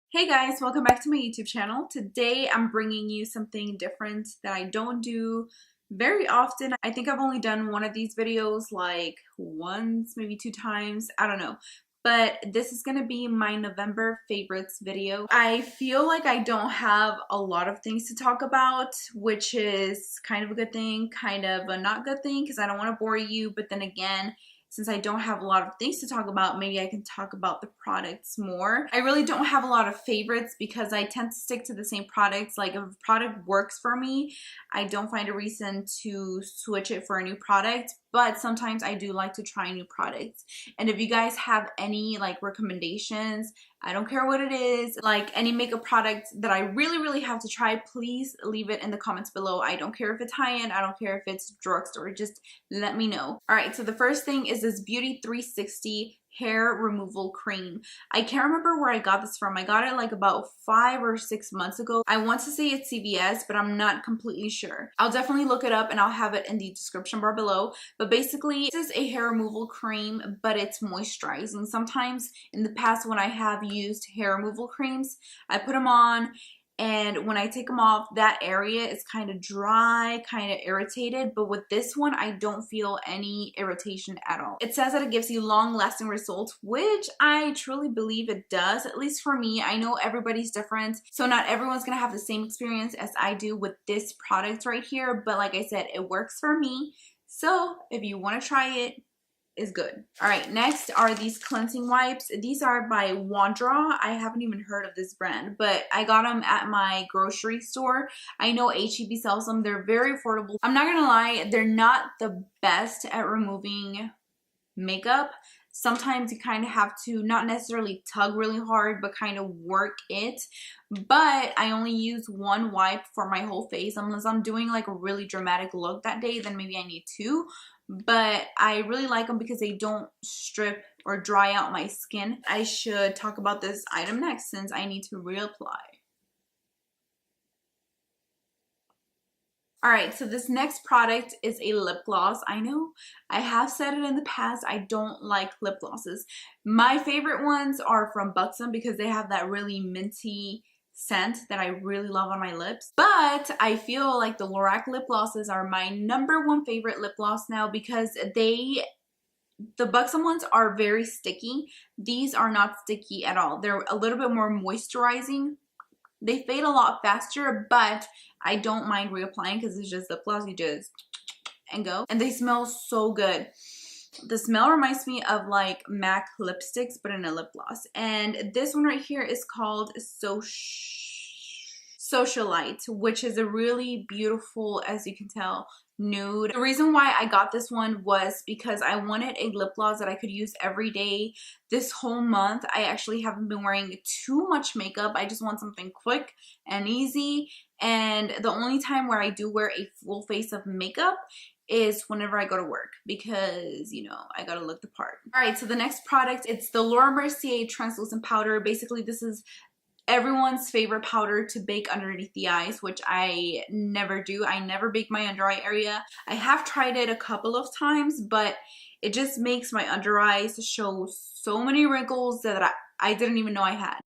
Hey guys, welcome back to my YouTube channel. Today I'm bringing you something different that I don't do very often. I think I've only done one of these videos like once, maybe two times, I don't know. But this is going to be my November favorites video. I feel like I don't have a lot of things to talk about, which is kind of a good thing, kind of a not good thing because I don't want to bore you, but then again, since I don't have a lot of things to talk about, maybe I can talk about the products more. I really don't have a lot of favorites because I tend to stick to the same products. Like if a product works for me, I don't find a reason to switch it for a new product. But sometimes I do like to try new products. And if you guys have any like recommendations, I don't care what it is, like any makeup product that I really have to try, please leave it in the comments below. I don't care if it's high-end, I don't care if it's drugstore, just let me know. Alright, so the first thing is this Beauty 360 hair removal cream. I can't remember where I got this from. I got it like about 5 or 6 months ago. I want to say it's CVS, but I'm not completely sure. I'll definitely look it up and I'll have it in the description bar below. But basically, this is a hair removal cream, but it's moisturizing. Sometimes in the past when I have used hair removal creams, I put them on, and when I take them off, that area is kind of dry, kind of irritated. But with this one, I don't feel any irritation at all. It says that it gives you long-lasting results, which I truly believe it does, at least for me. I know everybody's different, so not everyone's gonna have the same experience as I do with this product right here. But like I said, it works for me. So if you want to try it, is good. All right, next are these cleansing wipes. These are by Wondra. I haven't even heard of this brand, but I got them at my grocery store. I know H-E-B sells them. They're very affordable. I'm not gonna lie, they're not the best at removing makeup. Sometimes you kind of have to not necessarily tug really hard, but kind of work it. But I only use one wipe for my whole face. Unless I'm doing like a really dramatic look that day, then maybe I need two. But I really like them because they don't strip or dry out my skin. I should talk about this item next since I need to reapply. Alright, so this next product is a lip gloss. I know I have said it in the past, I don't like lip glosses. My favorite ones are from Buxom because they have that really minty scent that I really love on my lips. But I feel like the Lorac lip glosses are my #1 favorite lip gloss now because the Buxom ones are very sticky. These are not sticky at all. They're a little bit more moisturizing. They fade a lot faster, but I don't mind reapplying because it's just lip gloss. You just and go. And they smell so good. The smell reminds me of like MAC lipsticks, but in a lip gloss. And this one right here is called Socialite, which is a really beautiful, as you can tell, nude. The reason why I got this one was because I wanted a lip gloss that I could use every day this whole month. I actually haven't been wearing too much makeup. I just want something quick and easy. And the only time where I do wear a full face of makeup is whenever I go to work because, you know, I gotta look the part. Alright, so the next product, it's the Mercier translucent powder. Basically, this is everyone's favorite powder to bake underneath the eyes, which I never do. I never bake my under eye area. I have tried it a couple of times, but it just makes my under eyes show so many wrinkles that I didn't even know I had.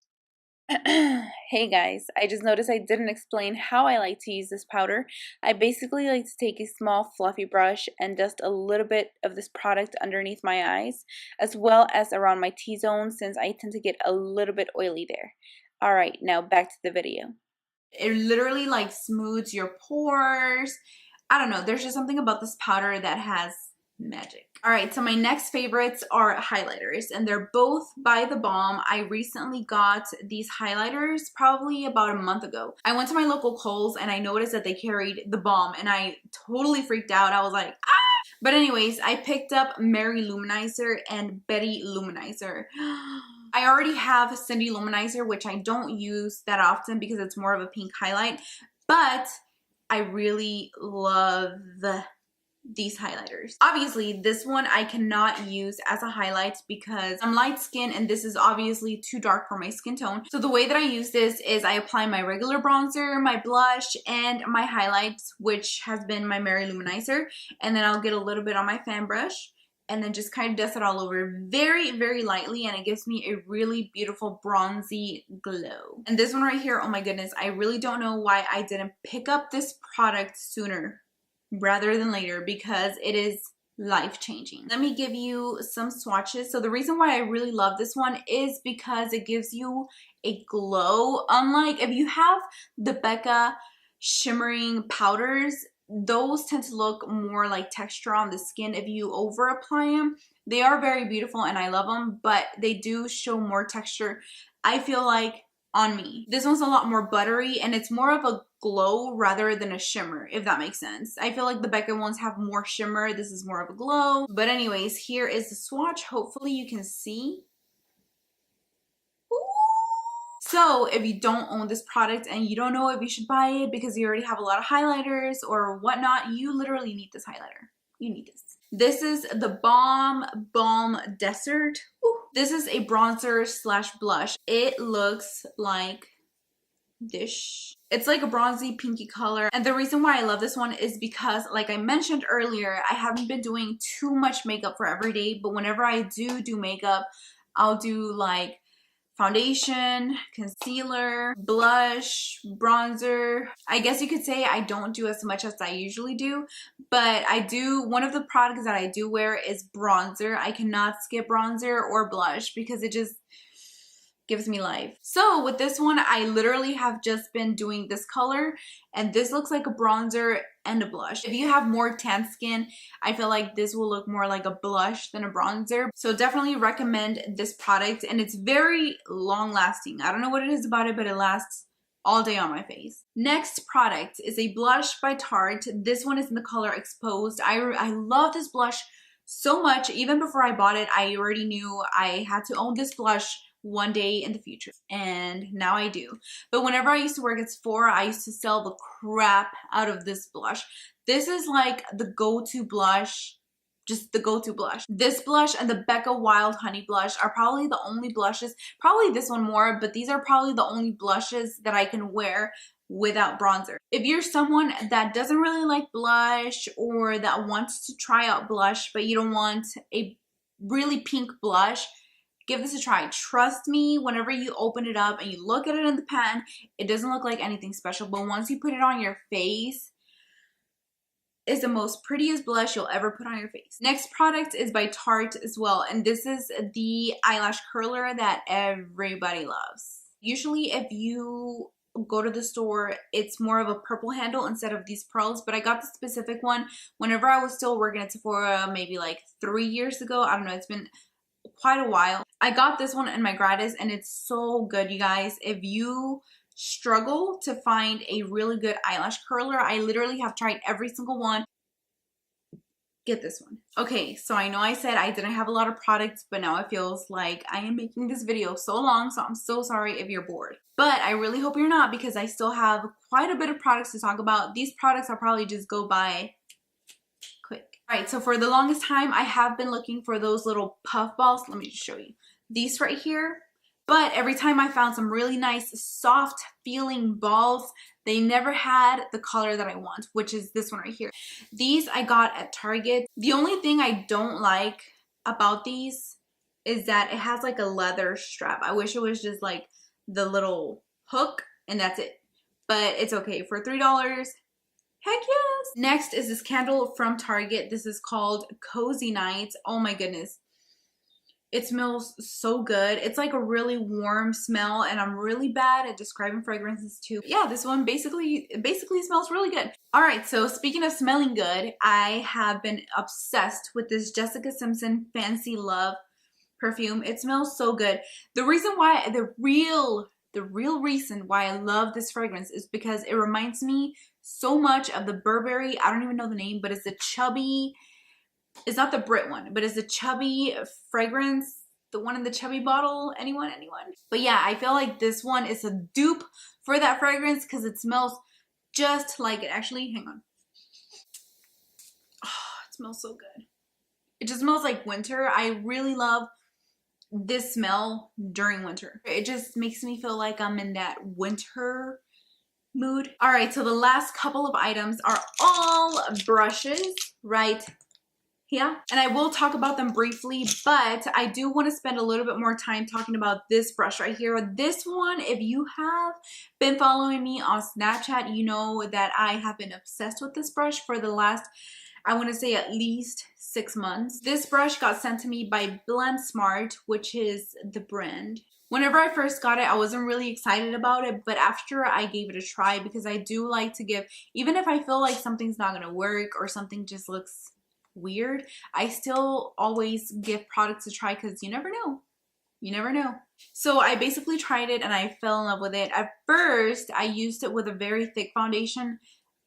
Hey guys, I just noticed I didn't explain how I like to use this powder. I basically like to take a small fluffy brush and dust a little bit of this product underneath my eyes, as well as around my T-zone since I tend to get a little bit oily there. Alright, now back to the video. It literally like smooths your pores. I don't know, there's just something about this powder that has magic. Alright, so my next favorites are highlighters, and they're both by the Balm. I recently got these highlighters probably about a month ago. I went to my local Kohl's and I noticed that they carried the Balm and I totally freaked out. I was like, ah! But anyways, I picked up Mary LouManizer and Betty LouManizer. I already have Cindy LouManizer, which I don't use that often because it's more of a pink highlight, but I really love these highlighters. Obviously, this one I cannot use as a highlight because I'm light skin and this is obviously too dark for my skin tone. So the way that I use this is I apply my regular bronzer, my blush, and my highlights, which has been my Mary LouManizer, and then I'll get a little bit on my fan brush and then just kind of dust it all over very, very lightly, and it gives me a really beautiful bronzy glow. And this one right here, oh my goodness, I really don't know why I didn't pick up this product sooner rather than later, because it is life-changing. Let me give you some swatches. So the reason why I really love this one is because it gives you a glow. Unlike if you have the Becca shimmering powders, those tend to look more like texture on the skin if you over apply them. They are very beautiful and I love them, but they do show more texture, I feel like, on me. This one's a lot more buttery and it's more of a glow rather than a shimmer, if that makes sense. I feel like the Becca ones have more shimmer. This is more of a glow. But anyways, here is the swatch. Hopefully you can see. Ooh. So if you don't own this product and you don't know if you should buy it because you already have a lot of highlighters or whatnot, you literally need this highlighter. You need this. This is the Balm Desert. Ooh. This is a bronzer slash blush. It looks like this. It's like a bronzy pinky color, and the reason why I love this one is because, like I mentioned earlier, I haven't been doing too much makeup for every day, but whenever I do makeup, I'll do like foundation, concealer, blush, bronzer. I guess you could say I don't do as much as I usually do, but I do. One of the products that I do wear is bronzer. I cannot skip bronzer or blush because it just gives me life. So with this one, I literally have just been doing this color, and this looks like a bronzer and a blush. If you have more tan skin, I feel like this will look more like a blush than a bronzer. So definitely recommend this product, and it's very long lasting. I don't know what it is about it, but it lasts all day on my face. Next product is a blush by Tarte. This one is in the color Exposed. I love this blush so much. Even before I bought it, I already knew I had to own this blush one day in the future, and now I do. But whenever I used to work at Sephora, I used to sell the crap out of this blush. This is like the go-to blush, just the go-to blush. This blush and the Becca Wild Honey blush are probably the only blushes, probably this one more, but these are probably the only blushes that I can wear without bronzer. If you're someone that doesn't really like blush, or that wants to try out blush but you don't want a really pink blush, give this a try. Trust me, whenever you open it up and you look at it in the pan, it doesn't look like anything special, but once you put it on your face, it's the most prettiest blush you'll ever put on your face. Next product is by Tarte as well, and this is the eyelash curler that everybody loves. Usually if you go to the store, it's more of a purple handle instead of these pearls, but I got the specific one whenever I was still working at Sephora, maybe like 3 years ago. I don't know, it's been quite a while. I got this one in my gratis, and it's so good, you guys. If you struggle to find a really good eyelash curler, I literally have tried every single one. Get this one. Okay, so I know I said I didn't have a lot of products, but now it feels like I am making this video so long, so I'm so sorry if you're bored. But I really hope you're not, because I still have quite a bit of products to talk about. These products I'll probably just go by quick. Alright, so for the longest time, I have been looking for those little puff balls. Let me just show you. These right here. But every time I found some really nice, soft feeling balls, they never had the color that I want, which is this one right here. These I got at Target. The only thing I don't like about these is that it has like a leather strap. I wish it was just like the little hook and that's it. But it's okay. For $3, heck yes! Next is this candle from Target. This is called Cozy Night. Oh my goodness. It smells so good. It's like a really warm smell, and I'm really bad at describing fragrances too. Yeah, this one basically smells really good. All right, so speaking of smelling good, I have been obsessed with this Jessica Simpson Fancy Love perfume. It smells so good. The reason why, the real reason why I love this fragrance is because it reminds me so much of the Burberry, I don't even know the name, but it's the chubby, it's not the Brit one, but it's a chubby fragrance, the one in the chubby bottle. Anyone? But yeah, I feel like this one is a dupe for that fragrance because it smells just like it. Actually, hang on. Oh, it smells so good. It just smells like winter. I really love this smell during winter. It just makes me feel like I'm in that winter mood. All right, so the last couple of items are all brushes right Yeah, and I will talk about them briefly, but I do want to spend a little bit more time talking about this brush right here. This one, if you have been following me on Snapchat, you know that I have been obsessed with this brush for the last, I want to say, at least 6 months. This brush got sent to me by BlendSmart, which is the brand. Whenever I first got it, I wasn't really excited about it, but after I gave it a try, because I do like to give, even if I feel like something's not going to work or something just looks weird, I still always give products a try because you never know. You never know. So I basically tried it and I fell in love with it. At first, I used it with a very thick foundation.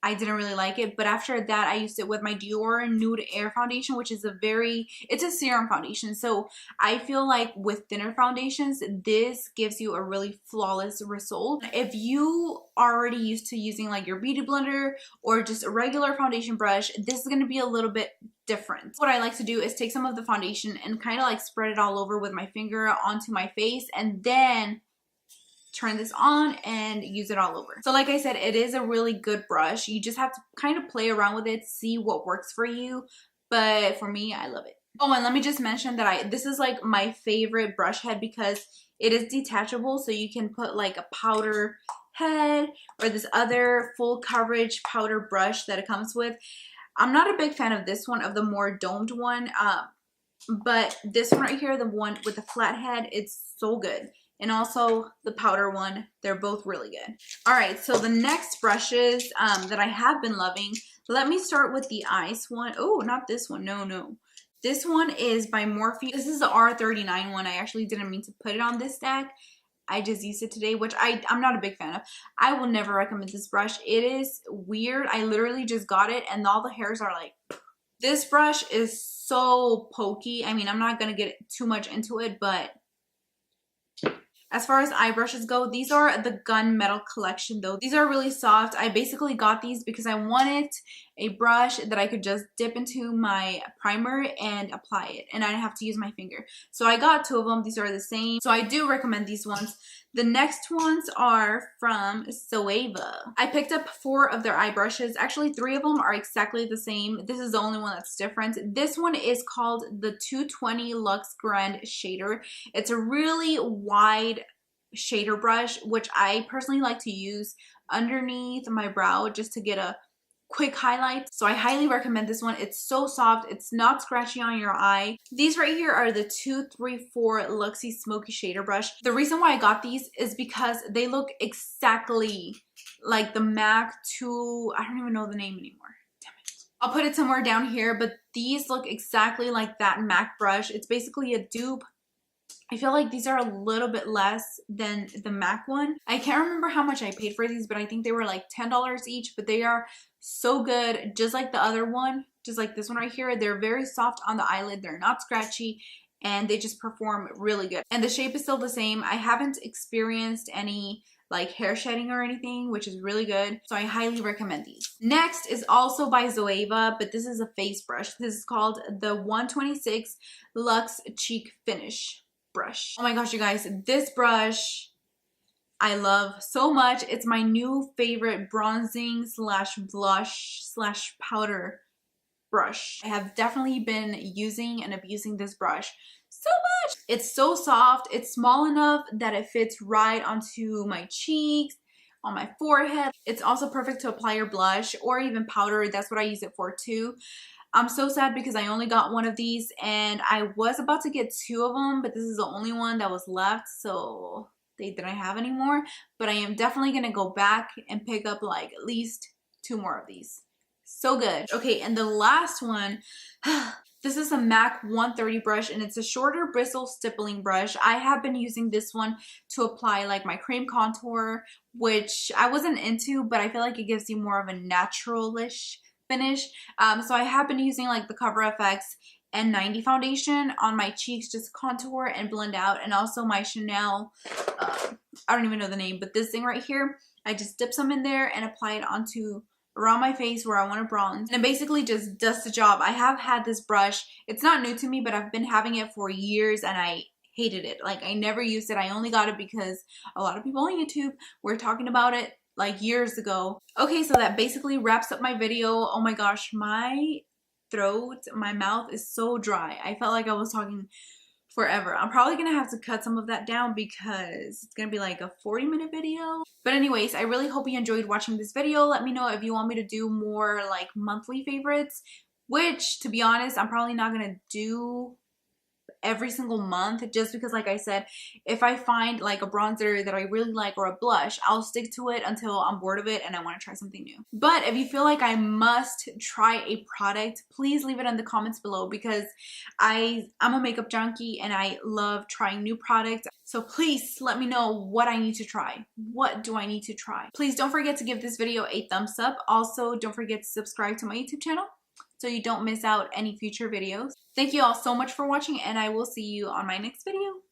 I didn't really like it, but after that, I used it with my Dior Nude Air foundation, which is it's a serum foundation. So I feel like with thinner foundations, this gives you a really flawless result. If you are already used to using like your beauty blender or just a regular foundation brush, this is going to be a little bit different. What I like to do is take some of the foundation and kind of like spread it all over with my finger onto my face, and then turn this on and use it all over. So like I said, it is a really good brush. You just have to kind of play around with it, see what works for you. But for me, I love it. Oh, and let me just mention that this is like my favorite brush head because it is detachable. So you can put like a powder head or this other full coverage powder brush that it comes with. I'm not a big fan of this one, of the more domed one. But this one right here, the one with the flat head, it's so good. And also the powder one, they're both really good. All right, so the next brushes that I have been loving, let me start with the ice one. Oh, not this one, no. This one is by Morphe. This is the R39 one. I actually didn't mean to put it on this stack. I just used it today, which I'm not a big fan of. I will never recommend this brush. It is weird. I literally just got it and all the hairs are like, this brush is so pokey. I mean, I'm not gonna get too much into it, but as far as eye brushes go, these are the Gunmetal collection though. These are really soft. I basically got these because I wanted a brush that I could just dip into my primer and apply it, and I didn't have to use my finger. So I got 2 of them. These are the same. So I do recommend these ones. The next ones are from Zoeva. I picked up 4 of their eye brushes. Actually, 3 of them are exactly the same. This is the only one that's different. This one is called the 220 Luxe Grand Shader. It's a really wide shader brush, which I personally like to use underneath my brow just to get a quick highlight. So I highly recommend this one. It's so soft. It's not scratchy on your eye. These right here are the 234 Luxie Smoky Shader Brush. The reason why I got these is because they look exactly like the MAC 2, I don't even know the name anymore. Damn it. I'll put it somewhere down here, but these look exactly like that MAC brush. It's basically a dupe. I feel like these are a little bit less than the MAC one. I can't remember how much I paid for these, but I think they were like $10 each, but they are so good, just like the other one, just like this one right here. They're very soft on the eyelid, they're not scratchy, and they just perform really good. And the shape is still the same. I haven't experienced any like hair shedding or anything, which is really good. So I highly recommend these. Next is also by Zoeva, but this is a face brush. This is called the 126 Luxe Cheek Finish brush. Oh my gosh, you guys, this brush I love so much. It's my new favorite bronzing slash blush slash powder brush. I have definitely been using and abusing this brush so much. It's so soft. It's small enough that it fits right onto my cheeks, on my forehead. It's also perfect to apply your blush or even powder. That's what I use it for too. I'm so sad because I only got 1 of these and I was about to get 2 of them, but this is the only one that was left, so they didn't have any more. But I am definitely gonna go back and pick up like at least 2 more of these. So good. Okay, and the last one, this is a MAC 130 brush and it's a shorter bristle stippling brush. I have been using this one to apply like my cream contour, which I wasn't into, but I feel like it gives you more of a natural-ish finish. So I have been using like the Cover FX N90 foundation on my cheeks, just contour and blend out, and also my Chanel, I don't even know the name, but this thing right here, I just dip some in there and apply it onto around my face where I want to bronze, and it basically just does the job. I have had this brush, it's not new to me, but I've been having it for years and I hated it. Like I never used it. I only got it because a lot of people on YouTube were talking about it like years ago. Okay, so that basically wraps up my video. Oh my gosh, my throat, my mouth is so dry. I felt like I was talking forever. I'm probably gonna have to cut some of that down because it's gonna be like a 40-minute video. But anyways, I really hope you enjoyed watching this video. Let me know if you want me to do more like monthly favorites, which to be honest, I'm probably not gonna do every single month, just because like I said, if I find like a bronzer that I really like or a blush, I'll stick to it until I'm bored of it and I want to try something new. But if you feel like I must try a product, please leave it in the comments below, because I'm a makeup junkie and I love trying new products. So please let me know what I need to try. What do I need to try? Please don't forget to give this video a thumbs up. Also, don't forget to subscribe to my YouTube channel so you don't miss out any future videos. Thank you all so much for watching, and I will see you on my next video.